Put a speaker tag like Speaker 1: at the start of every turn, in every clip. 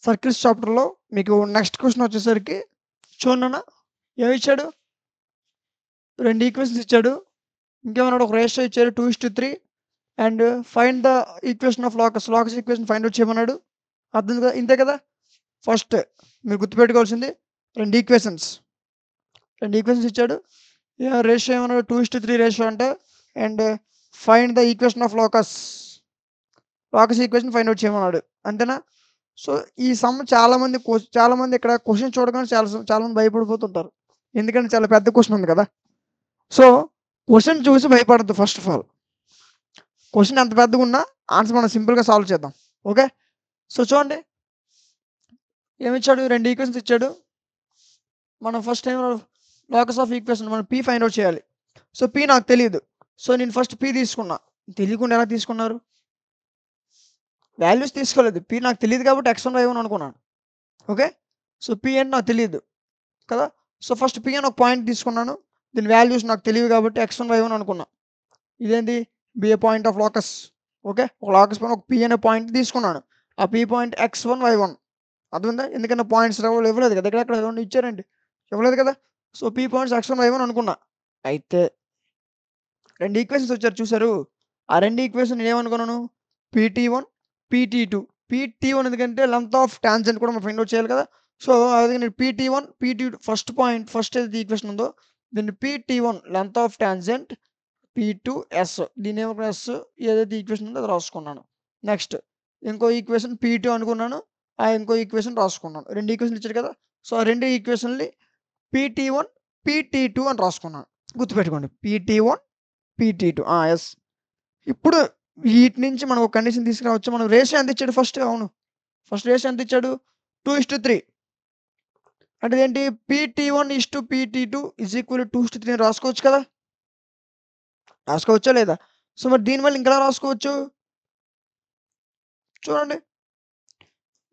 Speaker 1: Circles చాప్టర్లో మీకు next question వచ్చేసరికి చూడన్నా ఏమిచ్చాడు 2 ఈక్వేషన్స్ ఇచ్చాడు ఇంకేమన్నాడు ఒక రేషియో ఇచ్చాడు 2:3 and find the equation of locus equation find out చేయమన్నాడు అర్థం కదా ఇంతే కదా ఫస్ట్ మీరు గుర్తుపెట్టుకోవాల్సింది 2 ఈక్వేషన్స్ ఇచ్చాడు రేషియో ఏమన్నాడు 2:3 రేషియో అంటే and find the equation of locus equation find out చేయమన్నాడు అంతేనా సో ఈ సమ్ చాలా మంది ఇక్కడ క్వశ్చన్ చూడగానే చాలా మంది భయపడిపోతుంటారు ఎందుకంటే చాలా పెద్ద క్వశ్చన్ ఉంది కదా సో క్వశ్చన్ చూసి భయపడద్దు ఫస్ట్ ఆఫ్ ఆల్ క్వశ్చన్ ఎంత పెద్దగా ఉన్నా ఆన్సర్ మనం సింపుల్గా సాల్వ్ చేద్దాం ఓకే సో చూడండి ఏమిచ్చాడు 2 ఈక్వేషన్స్ ఇచ్చాడు మనం first time locus of equation మనం పీ ఫైండ్ అవుట్ చేయాలి సో పీ నాకు తెలియదు సో నేను ఫస్ట్ పీ తీసుకున్నా తెలియకుండా ఎలా తీసుకున్నారు వాల్యూస్ తీసుకోలేదు పీ నాకు తెలియదు కాబట్టి x1 y1 అనుకున్నాను ఓకే సో పీ అని నాకు తెలియదు కదా సో ఫస్ట్ పీ అని ఒక పాయింట్ తీసుకున్నాను దీని వాల్యూస్ నాకు తెలియదు కాబట్టి x1 y1 అనుకున్నా ఇదేంటి be a point of locus okay ఒక లాకస్ పైన ఒక పీ అనే పాయింట్ తీసుకున్నాను ఆ పీ పాయింట్ x1 y1 అర్థమైందా ఎందుకంటే పాయింట్స్ ఇవ్వలేదు కదా ఎక్కడ ఇచ్చారండి ఇవ్వలేదు కదా so P points x1 y1 అనుకున్నా అయితే 2 ఈక్వేషన్స్ వచ్చారు చూసారు ఆ 2 ఈక్వేషన్ నేను ఏమనుకున్నాను PT1 PT2 ఎందుకంటే లెంత్ ఆఫ్ టాంజెంట్ కూడా మనం ఫైండ్ అవుట్ చేయాలి కదా సో అది నేను PT2 ఫస్ట్ ఏదైతే ఈక్వేషన్ ఉందో దీన్ని PT1 length of tangent P2S దీని ఏమనుకున్నా S ఏదైతే ఈక్వేషన్ ఉందో అది రాసుకున్నాను నెక్స్ట్ ఇంకో ఈక్వేషన్ P2 అనుకున్నాను ఆ ఇంకో ఈక్వేషన్ రాసుకున్నాను 2 ఈక్వేషన్ ఇచ్చారు కదా సో ఆ 2 ఈక్వేషన్ని PT1 PT2 అని రాసుకున్నాను గుర్తుపెట్టుకోండి PT1 PT2 ఎస్ ఇప్పుడు వీటి నుంచి మనం ఒక కండిషన్ తీసుకురావచ్చు మనం రేషియో ఎంత ఇచ్చాడు ఫస్ట్ రేషియో ఎంత ఇచ్చాడు 2:3 అంటే ఏంటి PT1:PT2 2:3 రాసుకోవచ్చా లేదా సో మరి దీనివల్ల ఇంకా రాసుకోవచ్చు చూడండి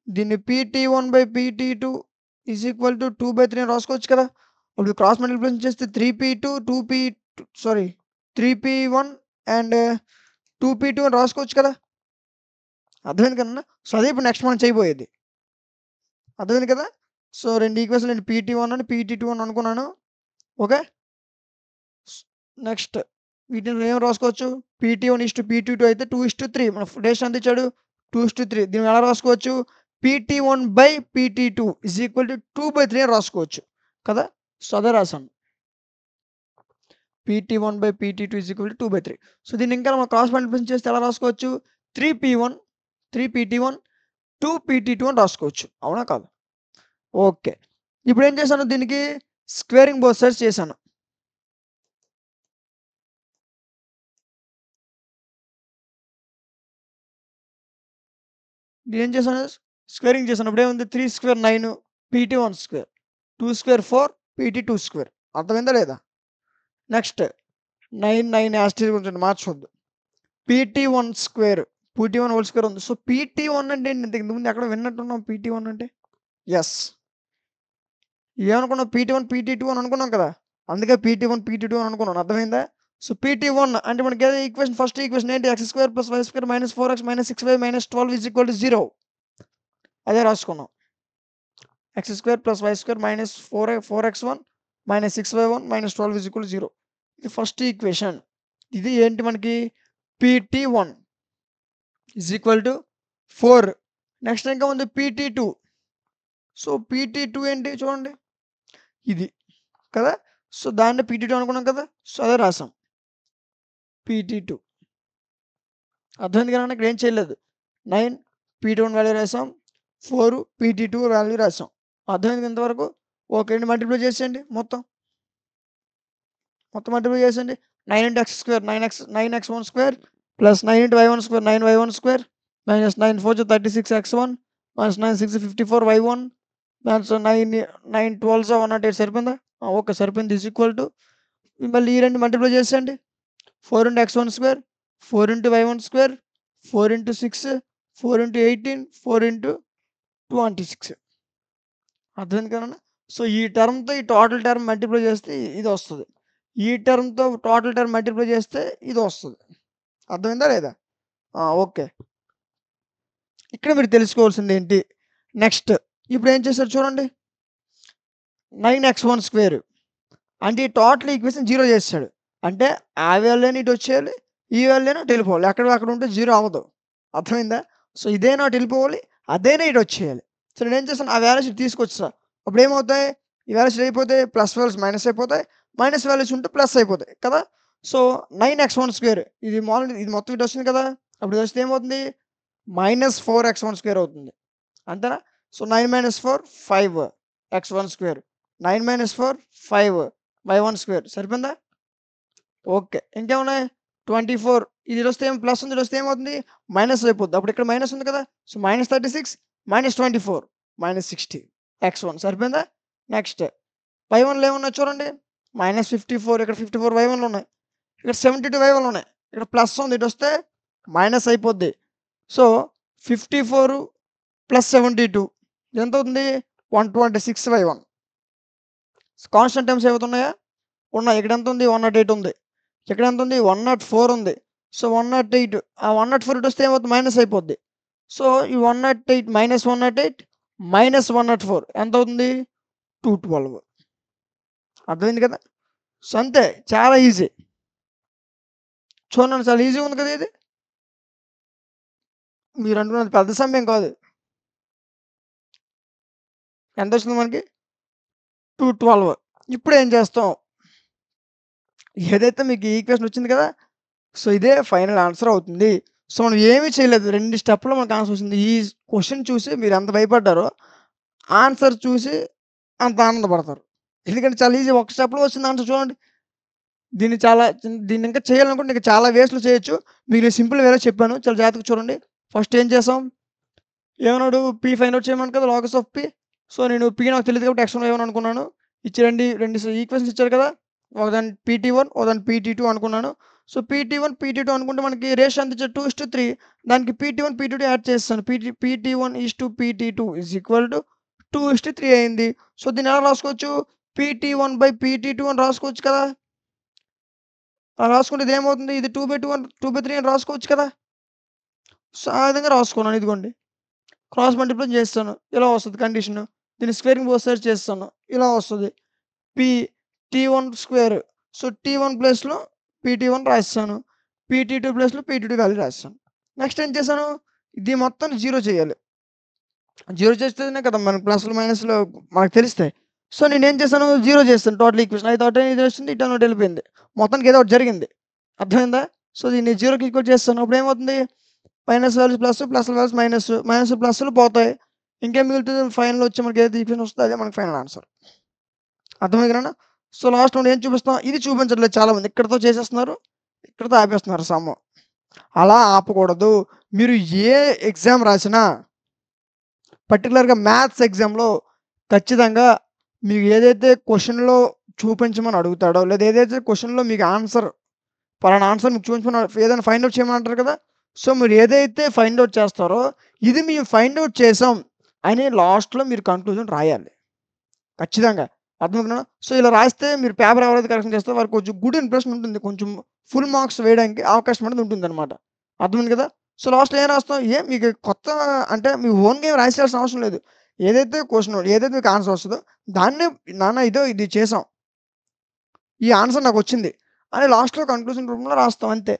Speaker 1: దీన్ని PT1/PT2 2/3 రాసుకోవచ్చు కదా ఇప్పుడు క్రాస్ మల్టిప్లికేషన్ చేస్తే 3P1 అండ్ 2P2 అని రాసుకోవచ్చు కదా అర్థమైంది కదన్నా సో అదే ఇప్పుడు నెక్స్ట్ మనం చేయబోయేది అర్థమైంది కదా సో 2 ఈక్వేషన్ నేను PT1 అని PT2 అని అనుకున్నాను ఓకే నెక్స్ట్ వీటిని ఏం రాసుకోవచ్చు PT1:PT2 అయితే 2:3 మన రేషియో ఎంత ఇచ్చాడు 2:3 దీన్ని ఎలా రాసుకోవచ్చు PT1/PT2 2/3 అని రాసుకోవచ్చు కదా సో అదే రాసాను PT1/PT2 2/3 సో దీన్ని ఇంకా మనం క్రాస్ మల్టిప్లికేషన్ చేస్తే ఎలా రాసుకోవచ్చు 3PT1 2PT2 అని రాసుకోవచ్చు అవునా కాదు ఓకే ఇప్పుడు ఏం చేశాను దీనికి స్క్వేరింగ్ బోత్ సైడ్స్ చేశాను ఏం చేశాను స్క్వేరింగ్ చేశాను ఇప్పుడు ఏముంది 3² 9 PT1², 2² 4 PT2². అర్థమైందా లేదా నెక్స్ట్ 9 యాస్టీస్ కొంచెం మార్చొద్దు PT1² PT1² ఉంది సో PT1 అంటే ఇంతకుముందు ఎక్కడ విన్నట్టున్నాం PT1 అంటే ఎస్ ఏమనుకున్నాం PT1 PT2 అని అనుకున్నాం కదా అందుకే PT1 PT2 అని అనుకున్నాను అర్థమైందా సో PT1 అంటే మనకి ఈక్వేషన్ ఫస్ట్ ఈక్వేషన్ ఏంటి x² + y² - 4x - 6y - 12 = 0 అదే రాసుకున్నాం x² + y² - 4x1 - 6y1 - 12 = 0 ఇది ఫస్ట్ ఈక్వేషన్ ఇది ఏంటి మనకి PT1 = 4 నెక్స్ట్ ఇంకా ఉంది PT2 సో PT2 ఏంటి చూడండి ఇది కదా సో దాన్ని PT2 అనుకున్నాం కదా సో అదే రాసాం PT2 అర్థమైంది కదా ఇక్కడ ఏం చేయలేదు 9 PT1 వాల్యూ రాసాం 4 PT2 వాల్యూ రాసాం అర్థమైంది ఇంతవరకు ఓకే అండి మల్టిప్లై చేసేయండి మొత్తం మల్టిప్లై చేసేయండి 9 × x² 9x1² + 9 × y1² 9y1² - 9 4 36x1 - 9 6 54y1 9 12 108 సరిపోయిందా ఓకే సరిపోయింది మళ్ళీ ఈ రెండు మల్టిప్లై చేసేయండి 4 × x1² 4 × y1² 4 × 6 4 × 18 4 × 26 అర్థమైంది కదన్నా సో ఈ టర్మ్తో ఈ టోటల్ టర్మ్ మల్టిప్లై చేస్తే ఇది వస్తుంది ఈ టర్మ్తో టోటల్ టర్మ్ మల్టిప్లై చేస్తే ఇది వస్తుంది అర్థమైందా లేదా ఓకే ఇక్కడ మీరు తెలుసుకోవాల్సింది ఏంటి నెక్స్ట్ ఇప్పుడు ఏం చేశారు చూడండి, 9x1 స్క్వేర్ అంటే ఈ టోటల్ ఈక్వేషన్ 0 చేసాడు. అంటే ఆ వాల్యూని ఇటు వచ్చేయాలి, ఈ వాల్యూని అటు వెళ్ళిపోవాలి. అక్కడ ఉంటే 0 అవ్వదు. అర్థమైందా? సో ఇదేనా అటు వెళ్ళిపోవాలి, అదేనా ఇటు వచ్చేయాలి. సో నేనేం చేస్తాను, ఆ వాల్యూస్ ఇటు తీసుకొచ్చా. అప్పుడు ఏమవుతాయి, ఈ వాల్యూస్ అయిపోతాయి, ప్లస్ వాల్యూస్ మైనస్ అయిపోతాయి, మైనస్ వాల్యూస్ ఉంటే ప్లస్ అయిపోతాయి కదా. సో 9x1 స్క్వేర్ ఇది మొత్తం ఇటు వస్తుంది కదా. అప్పుడు ఇది వస్తే ఏమవుతుంది, -4x1 స్క్వేర్ అవుతుంది. అంతేనా? So 9 - 4 5 x1 square, 9 - 4 5 y1 square సరిపోయిందా? ఓకే. ఇంకేమున్నాయి 24 ఇది వస్తే ఏం ప్లస్ ఉంది, ఇది వస్తే ఏమవుతుంది మైనస్ అయిపోద్ది. అప్పుడు ఇక్కడ మైనస్ ఉంది కదా. సో -36 -24 -60 x1 సరిపోయిందా? నెక్స్ట్ y1లో ఏమున్నాయి చూడండి, -54 ఇక్కడ 54 y1లో ఉన్నాయి, ఇక్కడ 72 y1లో ఉన్నాయి, ఇక్కడ ప్లస్ ఉంది, ఇటు వస్తే మైనస్ అయిపోద్ది. సో 54 + 72 ఎంత అవుతుంది 126 y1. కాన్స్టెంట్ టర్మ్స్ ఏమవుతున్నాయా ఉన్నాయి. ఇక్కడ ఎంత ఉంది 108 ఉంది, ఇక్కడ ఎంత ఉంది 104 ఉంది. సో 108 ఆ 104 ఇటు వస్తే ఏమవుతుంది మైనస్ అయిపోద్ది. సో ఈ 108 -108 -104 ఎంత అవుతుంది 212. అర్థమైంది కదా. సో అంతే, చాలా ఈజీ. చూడండి చాలా ఈజీ ఉంది కదా ఇది. మీరు అనుకున్నది పెద్ద సమయం కాదు. ఎంత వచ్చింది మనకి 212. ఇప్పుడు ఏం చేస్తాం, ఏదైతే మీకు ఈ ఈక్వేషన్ వచ్చింది కదా, సో ఇదే ఫైనల్ ఆన్సర్ అవుతుంది. సో మనం ఏమీ చేయలేదు, 2 స్టెప్‌లో మనకు ఆన్సర్ వచ్చింది. ఈ క్వెషన్ చూసి మీరు ఎంత భయపడ్డారో, ఆన్సర్ చూసి అంత ఆనందపడతారు. ఎందుకంటే చాలా ఈజీ, ఒక స్టెప్‌లో వచ్చింది ఆన్సర్ చూడండి. దీన్ని ఇంకా చేయాలనుకుంటే ఇంకా చాలా వేస్‌లో చేయొచ్చు. మీకు నేను సింపుల్ వేలో చెప్పాను, చాలా జాగ్రత్తగా చూడండి. ఫస్ట్ ఏం చేసాం, ఏమన్నాడు పి ఫైండ్ ఔట్ చేయమన్నాడు కదా, లాగస్ ఆఫ్ పి. సో నేను పి నాకు తెలియదు కాబట్టి x1 y1 అనుకున్నాను. ఇచ్చారండి 2 ఈక్వేషన్స్ ఇచ్చారు కదా, ఒకదాన్ని PT1 ఒకదాన్ని PT2 అనుకున్నాను. సో PT1 PT2 అనుకుంటే మనకి రేషియో ఎంత ఇచ్చారు 2:3. దానికి PT1 PT2 యాడ్ చేస్తాను. PT1 PT2 2:3 అయింది. సో దీన్ని ఎలా రాసుకోవచ్చు, PT1/PT2 అని రాసుకోవచ్చు కదా. అలా రాసుకుంటే ఇది ఏమవుతుంది, ఇది 2/3 అని రాసుకోవచ్చు కదా. సో ఆ విధంగా రాసుకున్నాను. ఇదిగోండి క్రాస్ మల్టిప్లై చేస్తాను, ఇలా వస్తుంది కండిషన్. దీన్ని స్క్వేరింగ్ బోత్ సైడ్స్ చేస్తాను, ఇలా వస్తుంది T1 స్క్వేర్. సో T1 ప్లేస్లో PT1 రాస్తాను, PT2 ప్లేస్లో PT2 వాల్యూ రాస్తాను. నెక్స్ట్ ఏం చేశాను, ఇది మొత్తం 0 చేయాలి. 0 చేస్తేనే కదా మనకు ప్లస్లు మైనస్లు మనకు తెలుస్తాయి. సో నేనేం చేశాను 0 చేస్తాను టోటల్ ఈక్వేషన్. అయితే అటు ఇది వస్తుంది, ఇటు ఒకటి వెళ్ళిపోయింది, మొత్తానికి ఏదో ఒకటి జరిగింది. అర్థమైందా. సో దీన్ని 0కి ఈక్వల్ చేస్తాను. అప్పుడు ఏమవుతుంది, minus values plus, plus values minus, minus ప్లస్లు పోతాయి. ఇంకేం మిగులుతుంది, ఫైనల్ వచ్చి మనకి ఏదైతే ఈక్వేషన్ వస్తుందో అదే మనకి ఫైనల్ ఆన్సర్. అర్థమైంది కదా. సో లాస్ట్ ఏం చూపిస్తాం, ఇది చూపించట్లేదు చాలామంది, ఇక్కడితో చేసేస్తున్నారు, ఇక్కడితో ఆపేస్తున్నారు సమ్. అలా ఆపకూడదు. మీరు ఏ ఎగ్జామ్ రాసినా, పర్టికులర్గా మ్యాథ్స్ ఎగ్జామ్లో ఖచ్చితంగా మీకు ఏదైతే క్వశ్చన్లో చూపించమని అడుగుతాడో, లేదా ఏదైతే క్వశ్చన్లో మీకు ఆన్సర్ పలానా ఆన్సర్ మీకు చూపించమని ఏదైనా ఫైండ్ అవుట్ చేయమని అంటారు కదా. సో మీరు ఏదైతే ఫైండ్ అవుట్ చేస్తారో, ఇది మేము ఫైండ్ అవుట్ చేసాం అని లాస్ట్‌లో మీరు కంక్లూజన్ రాయాలి ఖచ్చితంగా. అర్థమవుతుందా. సో ఇలా రాస్తే మీరు పేపర్ ఎవరైతే కరెక్షన్ చేస్తారో వారికి కొంచెం గుడ్ ఇంప్రెషన్ ఉంటుంది, కొంచెం ఫుల్ మార్క్స్ వేయడానికి అవకాశం అనేది ఉంటుందన్నమాట. అర్థమైంది కదా. సో లాస్ట్‌లో ఏం రాస్తాం, మీకు కొత్త అంటే మీ ఓన్‌గా ఏం రాసేయాల్సిన అవసరం లేదు. ఏదైతే క్వశ్చన్ ఏదైతే మీకు ఆన్సర్ వస్తుందో దాన్నే, నాన్న ఇది చేసాం, ఈ ఆన్సర్ నాకు వచ్చింది అని లాస్ట్‌లో కంక్లూజన్ రూపంలో రాస్తాం అంతే.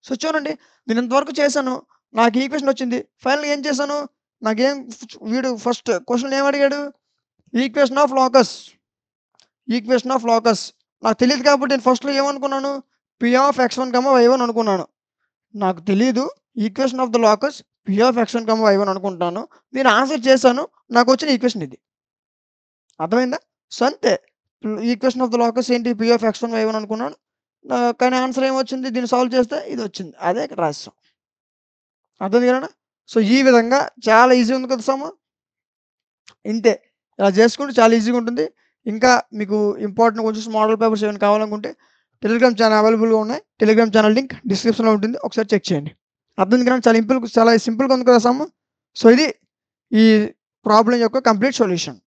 Speaker 1: సో చూడండి, నేను ఇంతవరకు చేశాను, నాకు ఈక్వేషన్ వచ్చింది. ఫైనల్‌గా ఏం చేశాను, నాకేం వీడు ఫస్ట్ క్వశ్చన్ ఏం అడిగాడు, equation of locus. Equation of locus నాకు తెలియదు కాబట్టి నేను ఫస్ట్‌లో ఏమనుకున్నాను, P(x1, y1) అనుకున్నాను. నాకు తెలీదు, equation of the locus P(x1, y1) అనుకుంటాను. నేను ఆన్సర్ చేశాను, నాకు వచ్చిన ఈక్వేషన్ ఇది. అర్థమైందా. సో అంతే, ఈక్వేషన్ ఆఫ్ ద లోకస్ ఏంటి P(x1, y1) అనుకున్నాను. కానీ ఆన్సర్ ఏమొచ్చింది, దీన్ని సాల్వ్ చేస్తే ఇది వచ్చింది, అదే ఇక్కడ రాసాం. అర్థమైంది కదా. సో ఈ విధంగా చాలా ఈజీ ఉంది కదా సమ్. ఇంతే, ఇలా చేసుకుంటే చాలా ఈజీగా ఉంటుంది. ఇంకా మీకు ఇంపార్టెంట్ క్వశ్చన్స్, మోడల్ పేపర్స్ ఏమైనా కావాలనుకుంటే టెలిగ్రామ్ ఛానల్ అవైలబుల్గా ఉన్నాయి. టెలిగ్రామ్ ఛానల్ లింక్ డిస్క్రిప్షన్లో ఉంటుంది, ఒకసారి చెక్ చేయండి. అర్థమైంది కదా. చాలా సింపుల్గా ఉంది కదా సమ్. సో ఇది ఈ ప్రాబ్లం యొక్క కంప్లీట్ సొల్యూషన్.